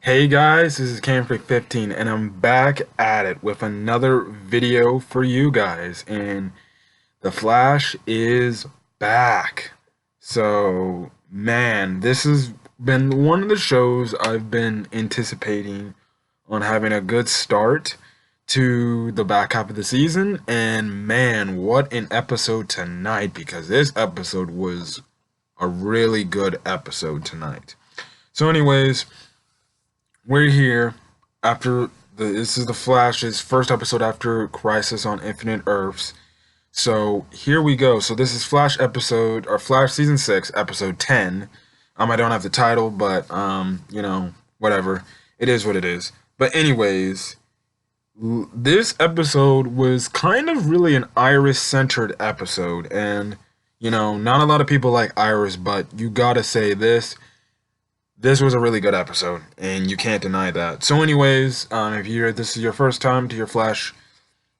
Hey guys, this is Camfrey15 and I'm back at it with another video for you guys, and The Flash is back. So, man, this has been one of the shows I've been anticipating on having a good start to the back half of the season, and man, what an episode tonight, because this episode was a really good episode tonight. So anyways, we're here after this is the Flash's first episode after Crisis on Infinite Earths. So here we go. So this is Flash episode or Flash season 6, episode 10. I don't have the title, but whatever. It is what it is. But anyways, this episode was kind of really an Iris-centered episode, and not a lot of people like Iris, but you gotta say this was a really good episode, and you can't deny that. So, anyways, if this is your first time to your Flash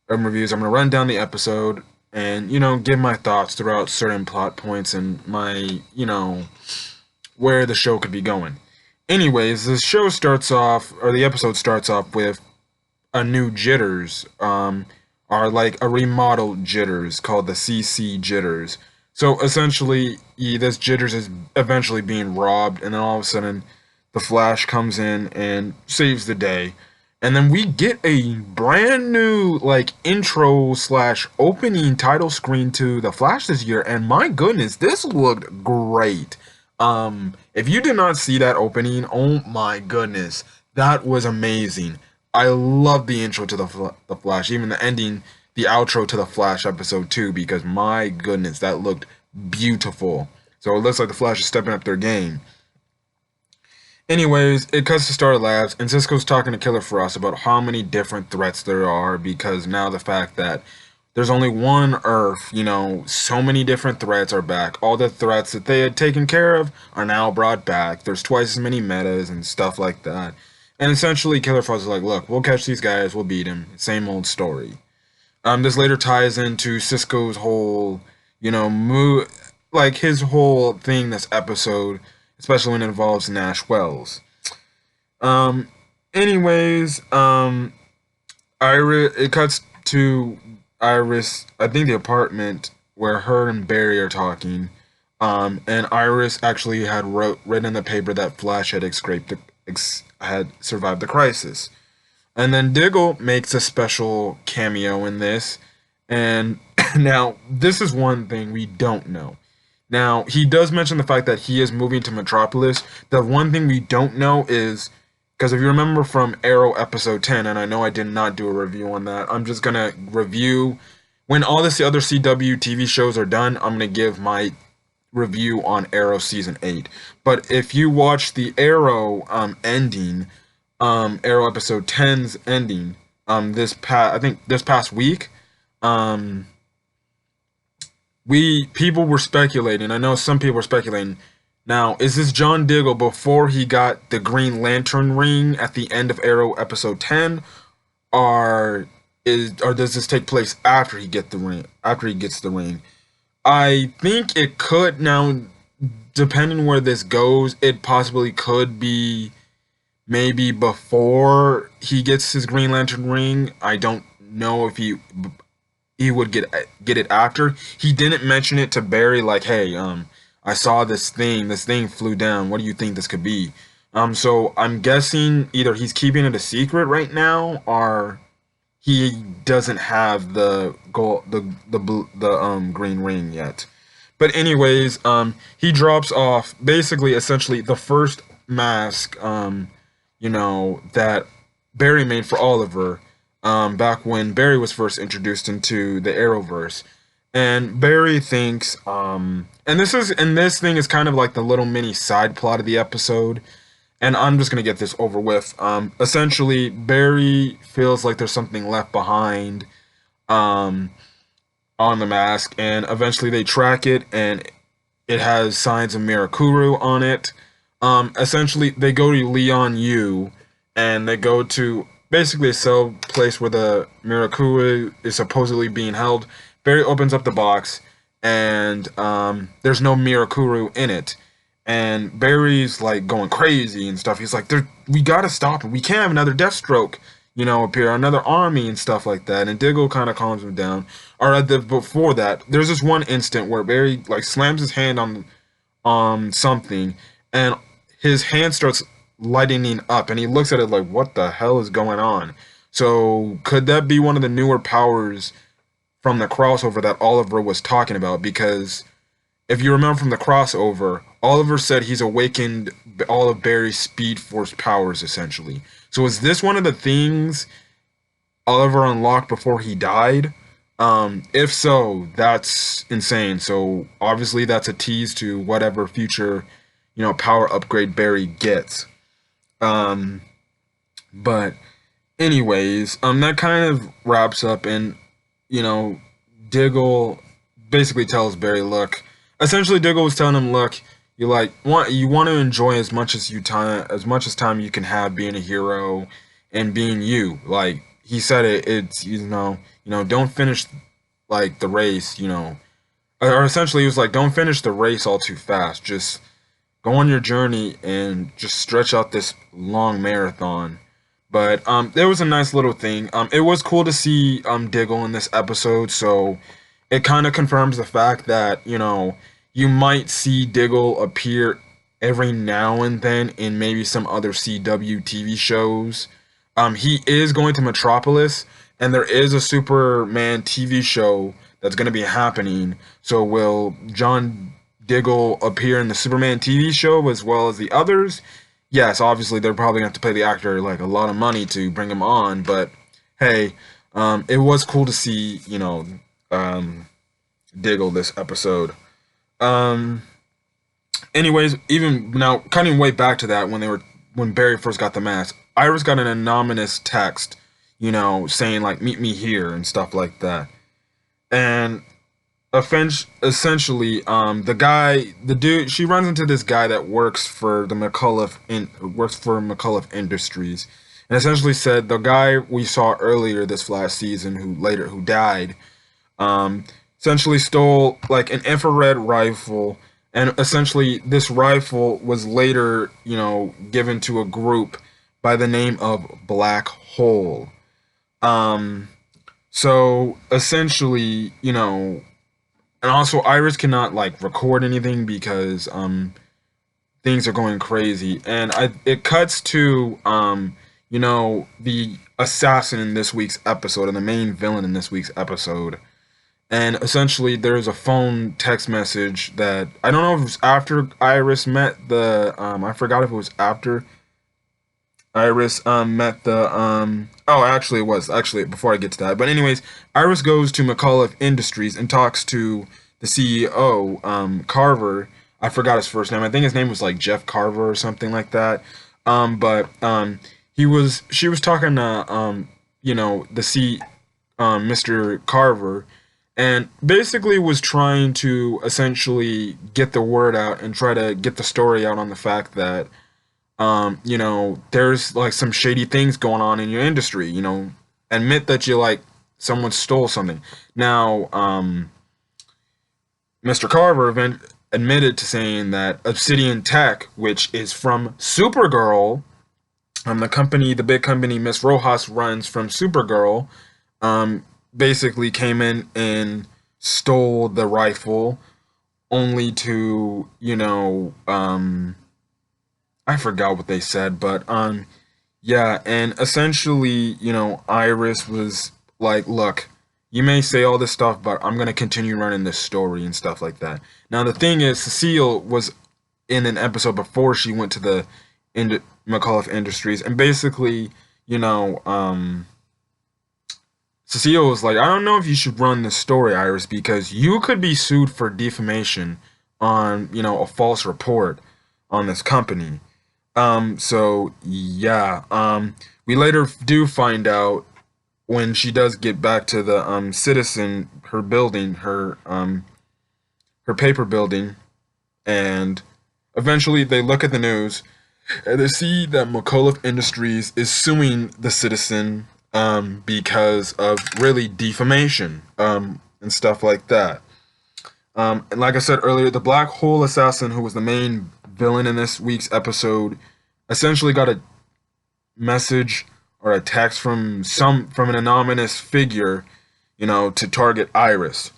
reviews, I'm gonna run down the episode and give my thoughts throughout certain plot points and my where the show could be going. Anyways, the episode starts off with a new Jitters, are like a remodeled Jitters called the CC Jitters. So essentially, this Jitters is eventually being robbed, and then all of a sudden, the Flash comes in and saves the day. And then we get a brand new like intro slash opening title screen to the Flash this year, and my goodness, this looked great. If you did not see that opening, oh my goodness, that was amazing. I love the intro to the Flash, even the ending, the outro to the Flash episode 2, because my goodness, that looked beautiful. So it looks like the Flash is stepping up their game. Anyways, it cuts to Star Labs, and Cisco's talking to Killer Frost about how many different threats there are, because now the fact that there's only one Earth, so many different threats are back. All the threats that they had taken care of are now brought back. There's twice as many metas and stuff like that. And essentially, Killer Frost is like, look, we'll catch these guys, we'll beat them. Same old story. This later ties into Cisco's whole, like his whole thing this episode, especially when it involves Nash Wells. Um, anyways, Iris, it cuts to Iris, I think the apartment where her and Barry are talking. And Iris actually had written in the paper that Flash had had survived the crisis. And then Diggle makes a special cameo in this. And now, this is one thing we don't know. Now, he does mention the fact that he is moving to Metropolis. The one thing we don't know is, because if you remember from Arrow episode 10, and I know I did not do a review on that, I'm just going to review, when all this other CW TV shows are done, I'm going to give my review on Arrow season 8. But if you watch the Arrow ending, Arrow episode 10's ending, this past week, people were speculating. I know some people were speculating. Now, is this John Diggle before he got the Green Lantern ring at the end of Arrow episode 10, or does this take place after he gets the ring? After he gets the ring, I think it could. Now, depending where this goes, it possibly could be maybe before he gets his Green Lantern ring. I don't know if he would get it after. He didn't mention it to Barry like, hey, I saw this thing flew down. What do you think this could be? So I'm guessing either he's keeping it a secret right now, or he doesn't have the green ring yet. But anyways, he drops off basically essentially the first mask that Barry made for Oliver, back when Barry was first introduced into the Arrowverse. And Barry thinks, and this thing is kind of like the little mini side plot of the episode, and I'm just gonna get this over with. Essentially, Barry feels like there's something left behind, on the mask, and eventually they track it, and it has signs of Mirakuru on it. Essentially, they go to Leon Yu, and they go to basically a cell place where the Mirakuru is supposedly being held. Barry opens up the box, and there's no Mirakuru in it. and Barry's like going crazy and stuff. He's like, we gotta stop him. We can't have another Deathstroke, appear, another army and stuff like that. And Diggle kind of calms him down. Or before that, there's this one instant where Barry like slams his hand on something, and his hand starts lightening up, and he looks at it like, what the hell is going on? So could that be one of the newer powers from the crossover that Oliver was talking about? Because if you remember from the crossover, Oliver said he's awakened all of Barry's Speed Force powers, essentially. So is this one of the things Oliver unlocked before he died? If so, that's insane. So obviously that's a tease to whatever future, power upgrade Barry gets. But anyways, that kind of wraps up, and Diggle basically tells Barry, look, essentially Diggle was telling him, look, you want to enjoy as much as time you can have being a hero and being you. Like he said it's don't finish like the race, or essentially he was like, don't finish the race all too fast. Just go on your journey and just stretch out this long marathon. But there was a nice little thing. It was cool to see Diggle in this episode, so it kind of confirms the fact that, you might see Diggle appear every now and then in maybe some other CW TV shows. He is going to Metropolis, and there is a Superman TV show that's going to be happening. So will John Diggle appear in the Superman TV show as well as the others? Yes, obviously they're probably going to have to pay the actor like a lot of money to bring him on, but hey, it was cool to see, Diggle this episode. Anyways, even now, cutting way back to that when Barry first got the mask, Iris got an anonymous text, saying like, meet me here and stuff like that. And essentially, the dude, she runs into this guy that works for McCullough Industries, and essentially said the guy we saw earlier this last season who died, essentially stole like an infrared rifle, and essentially this rifle was later, given to a group by the name of Black Hole. So essentially, and also Iris cannot like record anything because things are going crazy, and it cuts to the assassin in this week's episode and the main villain in this week's episode. And essentially there's a phone text message that I don't know if it was after Iris met the I forgot if it was after Iris met the oh, actually it was actually before I get to that. But anyways, Iris goes to McCullough Industries and talks to the CEO, Carver. I forgot his first name. I think his name was like Jeff Carver or something like that. She was talking to Mr. Carver, and basically was trying to essentially get the word out and try to get the story out on the fact that there's like some shady things going on in your industry, admit that someone stole something. Now, Mr. Carver admitted to saying that Obsidian Tech, which is from Supergirl, the big company Miss Rojas runs from Supergirl, basically came in and stole the rifle, only to, I forgot what they said, but yeah, and essentially, Iris was like, look, you may say all this stuff, but I'm gonna continue running this story and stuff like that. Now the thing is, Cecile was in an episode before she went to the McCullough Industries, and basically, Cecile was like, I don't know if you should run this story, Iris, because you could be sued for defamation on, a false report on this company. So yeah, we later do find out when she does get back to the Citizen, her building, her paper building, and eventually they look at the news and they see that McCullough Industries is suing the Citizen because of really defamation and stuff like that. And like I said earlier, the Black Hole assassin, who was the main villain in this week's episode, essentially got a message or a text from an anonymous figure, to target Iris,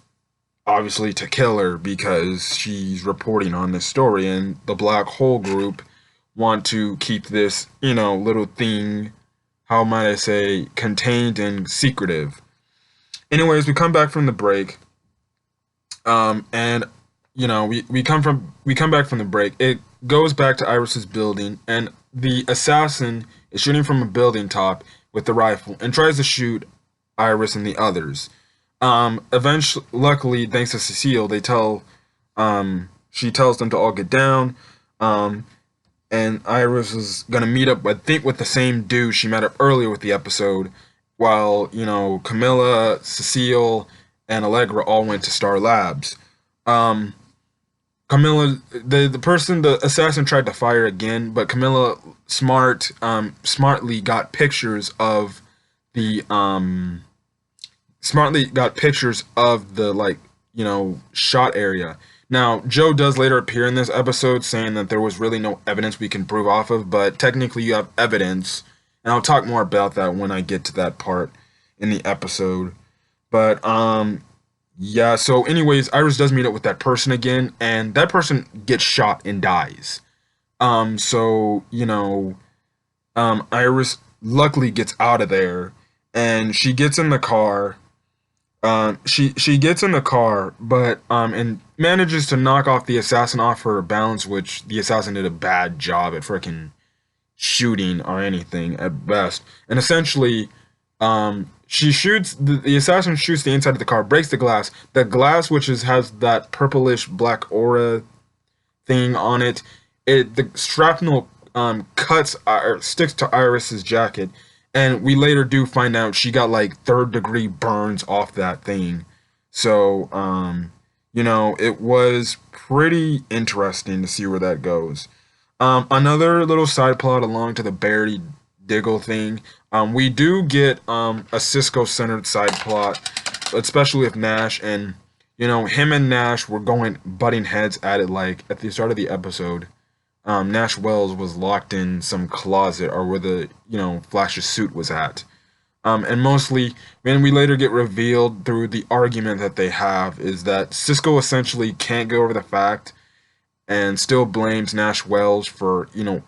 obviously to kill her because she's reporting on this story, and the Black Hole Group want to keep this, little thing, how might I say, contained and secretive. Anyways, we come back from the break, and we come back from the break. It goes back to Iris's building, and the assassin is shooting from a building top with the rifle and tries to shoot Iris and the others. Eventually, luckily, thanks to Cecile, she tells them to all get down. And Iris is gonna meet up, I think, with the same dude she met up earlier with the episode, while Camilla, Cecile, and Allegra all went to Star Labs. Um, Camilla, the assassin tried to fire again, but Camilla smartly got pictures of the shot area. Now, Joe does later appear in this episode saying that there was really no evidence we can prove off of, but technically you have evidence, and I'll talk more about that when I get to that part in the episode. But yeah, so anyways, Iris does meet up with that person again, and that person gets shot and dies. So, Iris luckily gets out of there, and she gets in the car. She gets in the car, but and manages to knock off the assassin off her balance, which the assassin did a bad job at freaking shooting or anything at best. And essentially, she shoots the assassin shoots the inside of the car, breaks the glass. The glass, which has that purplish black aura thing on it, the shrapnel cuts or sticks to Iris's jacket. And we later do find out she got like third-degree burns off that thing. So, it was pretty interesting to see where that goes. Another little side plot along to the Barry Diggle thing. We do get a Cisco-centered side plot, especially with Nash. And, him and Nash were butting heads at it like at the start of the episode. Nash Wells was locked in some closet or where the, Flash's suit was at. And mostly, when we later get revealed through the argument that they have, is that Cisco essentially can't get over the fact and still blames Nash Wells for,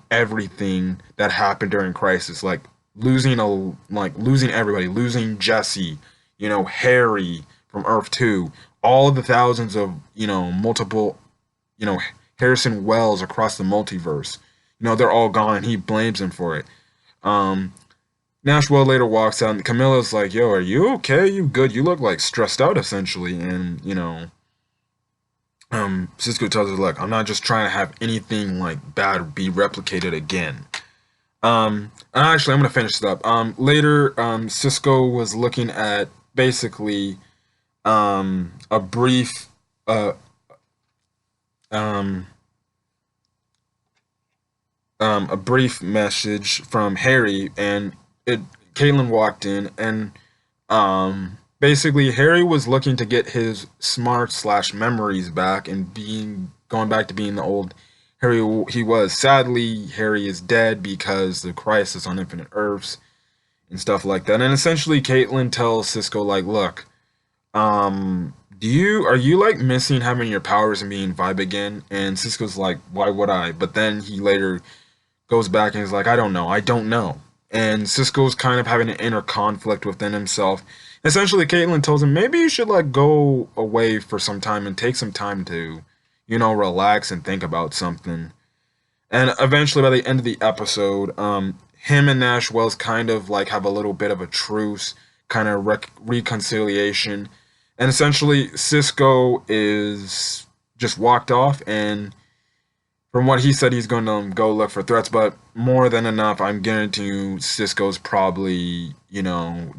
everything that happened during Crisis. Like losing everybody, losing Jesse, Harry from Earth 2, all of the thousands of, multiple, Harrison Wells across the multiverse. They're all gone, and he blames him for it. Nash Wells later walks out, and Camilla's like, yo, are you okay? You good? You look like stressed out, essentially. And, Cisco tells her, look, I'm not just trying to have anything like bad be replicated again. Actually, I'm going to finish this up. Later, Cisco was looking at basically a brief a brief message from Harry, and Caitlin walked in, and basically Harry was looking to get his smart/memories back and going back to being the old Harry he was. Sadly, Harry is dead because the crisis on Infinite Earths and stuff like that. And essentially, Caitlin tells Cisco like, look, are you like missing having your powers and being vibe again? And Cisco's like, why would I? But then he later goes back and is like, I don't know. And Cisco's kind of having an inner conflict within himself. Essentially, Caitlin tells him, maybe you should like go away for some time and take some time to, relax and think about something. And eventually, by the end of the episode, him and Nash Wells kind of like have a little bit of a truce, kind of reconciliation. And essentially, Cisco is just walked off, and from what he said, he's going to go look for threats, but more than enough, I'm guaranteeing you Cisco's probably,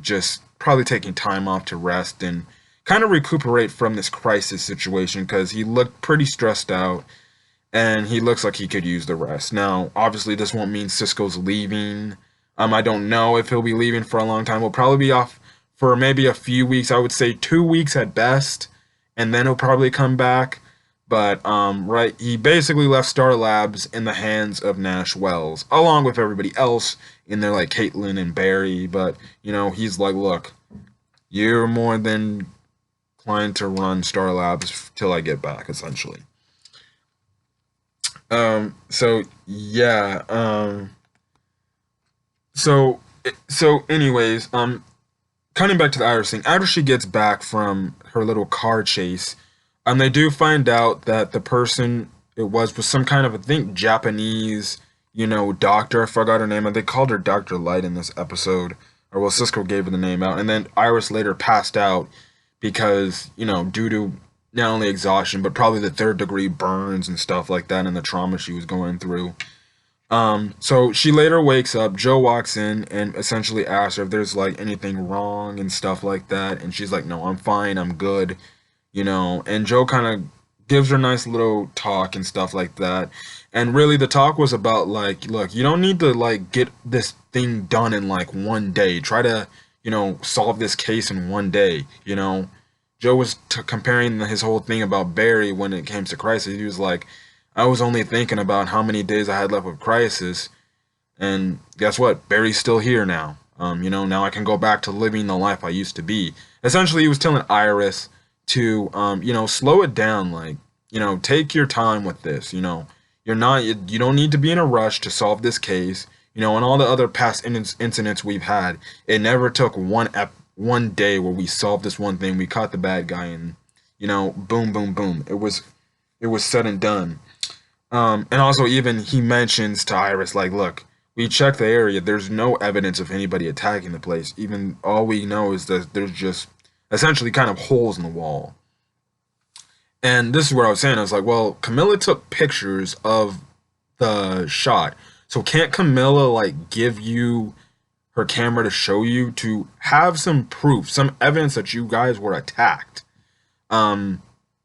just probably taking time off to rest and kind of recuperate from this crisis situation, because he looked pretty stressed out, and he looks like he could use the rest. Now, obviously, this won't mean Cisco's leaving. I don't know if he'll be leaving for a long time. We'll probably be off for maybe a few weeks. I would say 2 weeks at best, and then he'll probably come back. But right, he basically left Star Labs in the hands of Nash Wells, along with everybody else in there, like Caitlin and Barry. But he's like, look, you're more than inclined to run Star Labs till I get back, essentially. So yeah. So anyways, cutting back to the Iris thing, after she gets back from her little car chase, they do find out that the person it was some kind of, I think, Japanese, doctor. I forgot her name, and they called her Dr. Light in this episode, or well, Cisco gave her the name out, and then Iris later passed out because, due to not only exhaustion, but probably the third degree burns and stuff like that, and the trauma she was going through. So she later wakes up. Joe walks in and essentially asks her if there's like anything wrong and stuff like that. And she's like, no, I'm fine. I'm good. And Joe kind of gives her a nice little talk and stuff like that. And really the talk was about like, look, you don't need to like get this thing done in like one day. Try to, solve this case in one day. Joe was comparing his whole thing about Barry when it came to Crisis. He was like, I was only thinking about how many days I had left with Crisis, and guess what? Barry's still here now. Now I can go back to living the life I used to be. Essentially, he was telling Iris to, slow it down. Like, take your time with this. You don't need to be in a rush to solve this case. And all the other past incidents we've had, it never took one day where we solved this one thing. We caught the bad guy, and boom, boom, boom. It was said and done. And also, even he mentions to Iris, like, look, we checked the area. There's no evidence of anybody attacking the place. Even all we know is that there's just essentially kind of holes in the wall. And this is what I was saying. I was like, well, Camilla took pictures of the shot. So can't Camilla, like, give you her camera to show you, to have some proof, some evidence that you guys were attacked? Don't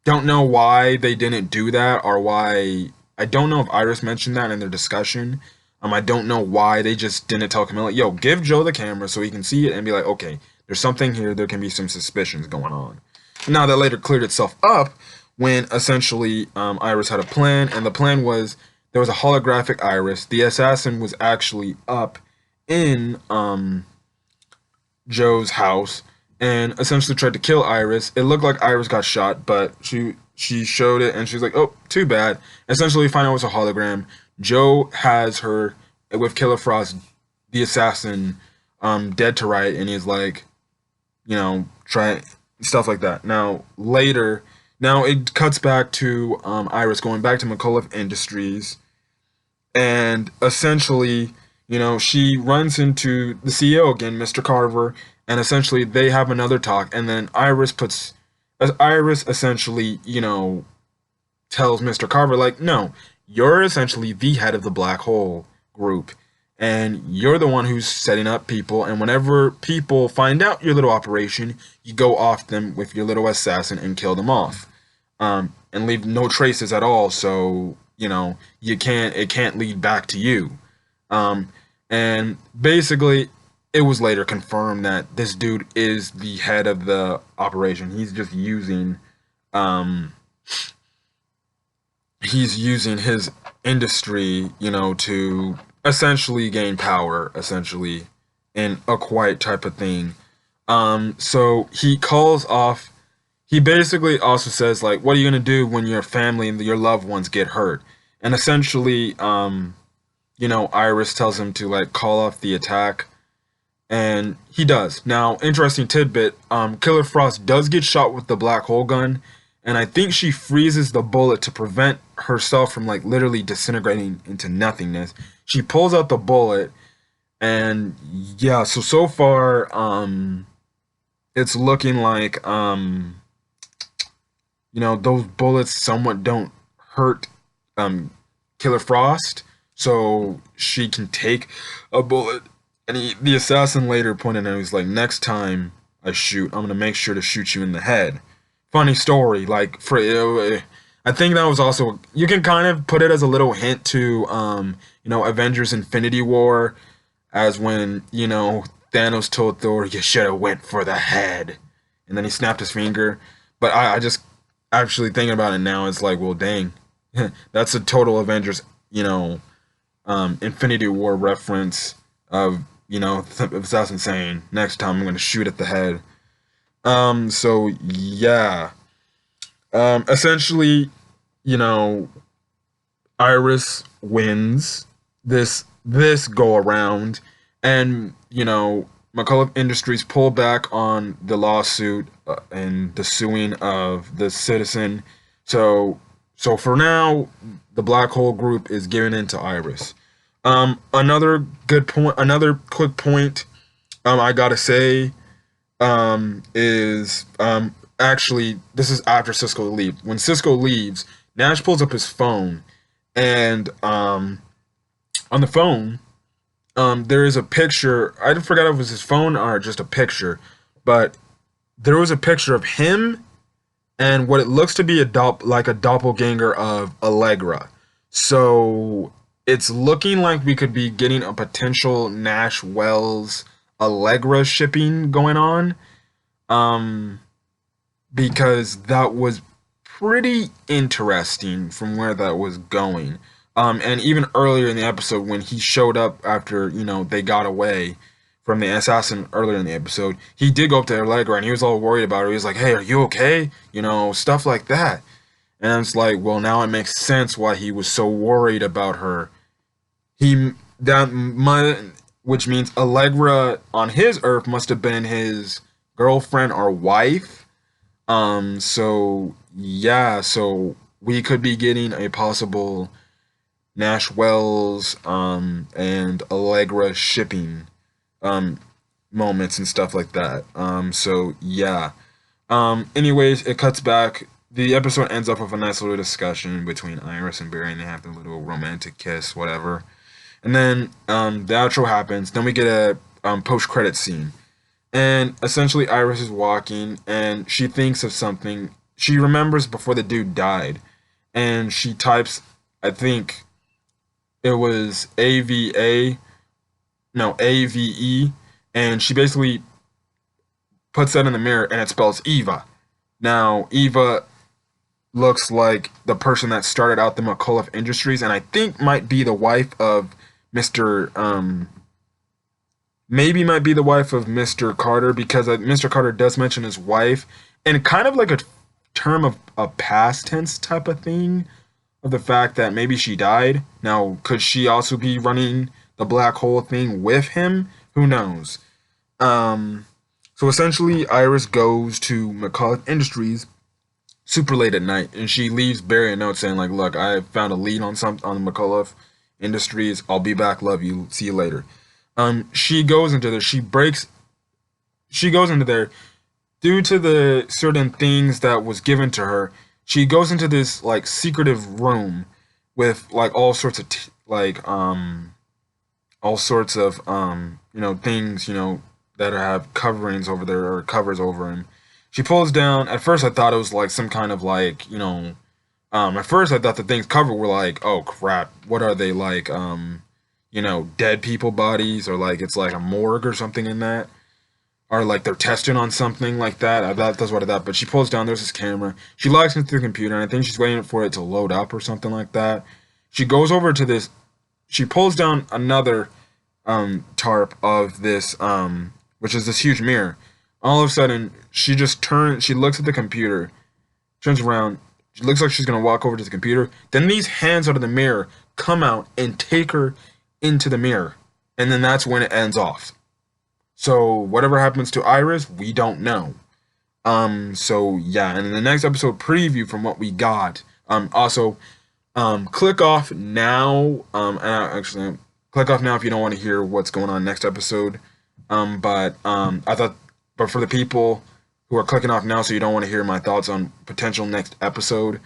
know why they didn't do that, or why. I don't know if Iris mentioned that in their discussion. I don't know why they just didn't tell Camilla, yo, give Joe the camera so he can see it and be like, okay, there's something here. There can be some suspicions going on. Now, that later cleared itself up when essentially Iris had a plan, and the plan was there was a holographic Iris. The assassin was actually up in Joe's house and essentially tried to kill Iris. It looked like Iris got shot, but she showed it, and she's like, oh, too bad. Essentially, we find out it was a hologram. Joe has her with Killer Frost, the assassin, dead to right, and he's like, try stuff like that. Now, later, it cuts back to Iris going back to McAuliffe Industries, and essentially, she runs into the CEO again, Mr. Carver, and essentially they have another talk, and then Iris essentially, tells Mr. Carver, like, no, you're essentially the head of the Black Hole group, and you're the one who's setting up people, and whenever people find out your little operation, you go off them with your little assassin and kill them off, and leave no traces at all, so, it can't lead back to you. And basically, it was later confirmed that this dude is the head of the operation. He's just using, his industry, to essentially gain power, essentially, in a quiet type of thing. So he calls off. He basically also says, like, what are you gonna do when your family and your loved ones get hurt? And essentially, Iris tells him to like call off the attack. And he does. Now, interesting tidbit, Killer Frost does get shot with the black hole gun, and I think she freezes the bullet to prevent herself from like literally disintegrating into nothingness. She pulls out the bullet, and yeah, so far, it's looking like, those bullets somewhat don't hurt Killer Frost, so she can take a bullet. And the assassin later pointed out, he was like, next time I shoot, I'm going to make sure to shoot you in the head. Funny story. Like, I think that was also, you can kind of put it as a little hint to, Avengers Infinity War, as when, Thanos told Thor, you should have went for the head. And then he snapped his finger. But I just, actually thinking about it now, it's like, well, dang, that's a total Avengers, you know, Infinity War reference of, Assassin saying, next time I'm going to shoot at the head. So yeah, essentially, you know, Iris wins this go around, and McCullough Industries pull back on the lawsuit and the suing of the citizen. So for now, the Black Hole Group is giving in to Iris. Another good point, another quick point, I gotta say, is actually this is after Cisco leaves. When Cisco leaves, Nash pulls up his phone, and on the phone, there is a picture. I forgot if it was his phone or just a picture, but there was a picture of him and what it looks to be like a doppelganger of Allegra. So it's looking like we could be getting a potential Nash Wells Allegra shipping going on. Um, because that was pretty interesting from where that was going. And even earlier in the episode, when he showed up after they got away from the assassin earlier in the episode, he did go up to Allegra and he was all worried about her. He was like, "Hey, are you okay?" Stuff like that. And it's like, well, now it makes sense why he was so worried about her. He that which means Allegra on his Earth must have been his girlfriend or wife. So yeah, so we could be getting a possible Nash Wells and Allegra shipping moments and stuff like that. So yeah. Anyways, it cuts back. The episode ends up with a nice little discussion between Iris and Barry, and they have a little romantic kiss, whatever. And then the outro happens. Then we get a post-credit scene. And essentially, Iris is walking, and she thinks of something. She remembers before the dude died, and she types, I think it was AVA, no, AVE, and she basically puts that in the mirror, and it spells Eva. Now, Eva looks like the person that started out the McCullough Industries, and I think might be the wife of Mr. Maybe might be the wife of Mr. Carter, because Mr. Carter does mention his wife, and kind of like a term of a past tense type of thing, of the fact that maybe she died. Now, could she also be running the black hole thing with him? Who knows? So essentially, Iris goes to McCullough Industries super late at night, and she leaves Barry a note saying like, "Look, I found a lead on McCullough Industries. I'll be back. Love you. See you later." She goes into there. She goes into there due to the certain things that was given to her. She goes into this like secretive room with like all sorts of all sorts of things that have coverings over there, or covers over him. She pulls down. At first, I thought it was like some kind of like at first, I thought the things covered were like, oh crap, what are they like? Dead people bodies, or like it's like a morgue or something in that, or like they're testing on something like that. I thought that's what I thought. But she pulls down. There's this camera. She logs into the computer, and I think she's waiting for it to load up or something like that. She goes over to this. She pulls down another tarp of this, which is this huge mirror. All of a sudden, she just turns. She looks at the computer, turns around. She looks like she's gonna walk over to the computer. Then these hands out of the mirror come out and take her into the mirror, and then that's when it ends off. So whatever happens to Iris, we don't know. So yeah, and in the next episode preview from what we got, also, click off now. And actually, click off now if you don't want to hear what's going on next episode. But for the people who are clicking off now, so you don't want to hear my thoughts on potential next episode,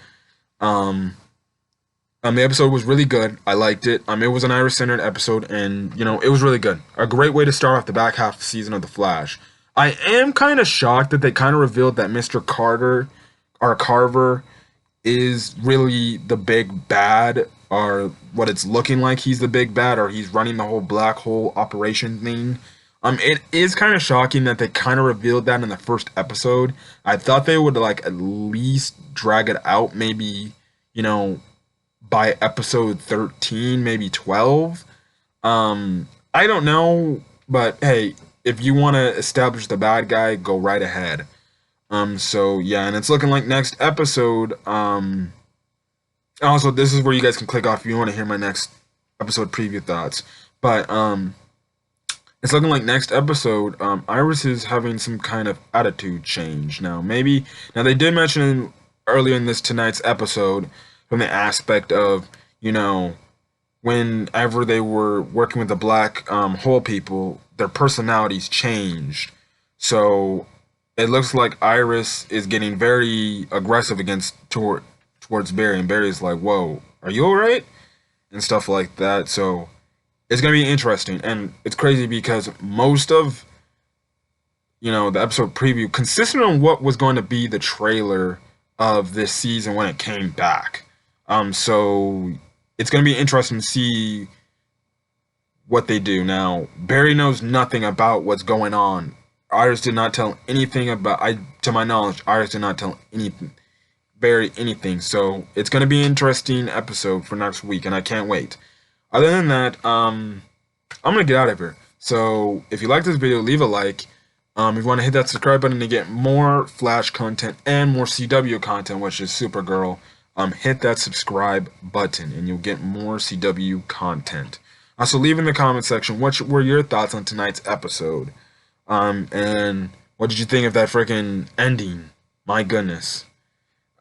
the episode was really good. I liked it. It was an Iris-centered episode, and it was really good. A great way to start off the back half season of The Flash. I am kind of shocked that they kind of revealed that Mr. Carter, or Carver, is really the big bad, or what it's looking like he's the big bad, or he's running the whole black hole operation thing. It is kind of shocking that they kind of revealed that in the first episode. I thought they would like at least drag it out, maybe, you know, by episode 13, maybe 12. I don't know, but hey, if you want to establish the bad guy, go right ahead. So yeah, and it's looking like next episode. Also, this is where you guys can click off if you want to hear my next episode preview thoughts. But it's looking like next episode, Iris is having some kind of attitude change now. Maybe now they did mention earlier in this tonight's episode from the aspect of, you know, whenever they were working with the black hole people, their personalities changed. So it looks like Iris is getting very aggressive towards Barry, and Barry's like, "Whoa, are you all right?" and stuff like that. So it's gonna be interesting, and it's crazy because most of the episode preview consisted on what was going to be the trailer of this season when it came back. So it's gonna be interesting to see what they do. Now, Barry knows nothing about what's going on. Iris did not tell anything about. To my knowledge, Iris did not tell anything, Barry anything. So it's gonna be an interesting episode for next week, and I can't wait. Other than that, I'm gonna get out of here. So if you like this video, leave a like. If you want to hit that subscribe button to get more Flash content and more CW content, which is Supergirl, hit that subscribe button and you'll get more CW content. Also, leave in the comment section what were your thoughts on tonight's episode, and what did you think of that freaking ending? My goodness.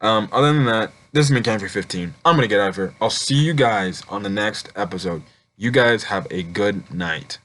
Other than that, this has been Camfrey15. I'm gonna get out of here. I'll see you guys on the next episode. You guys have a good night.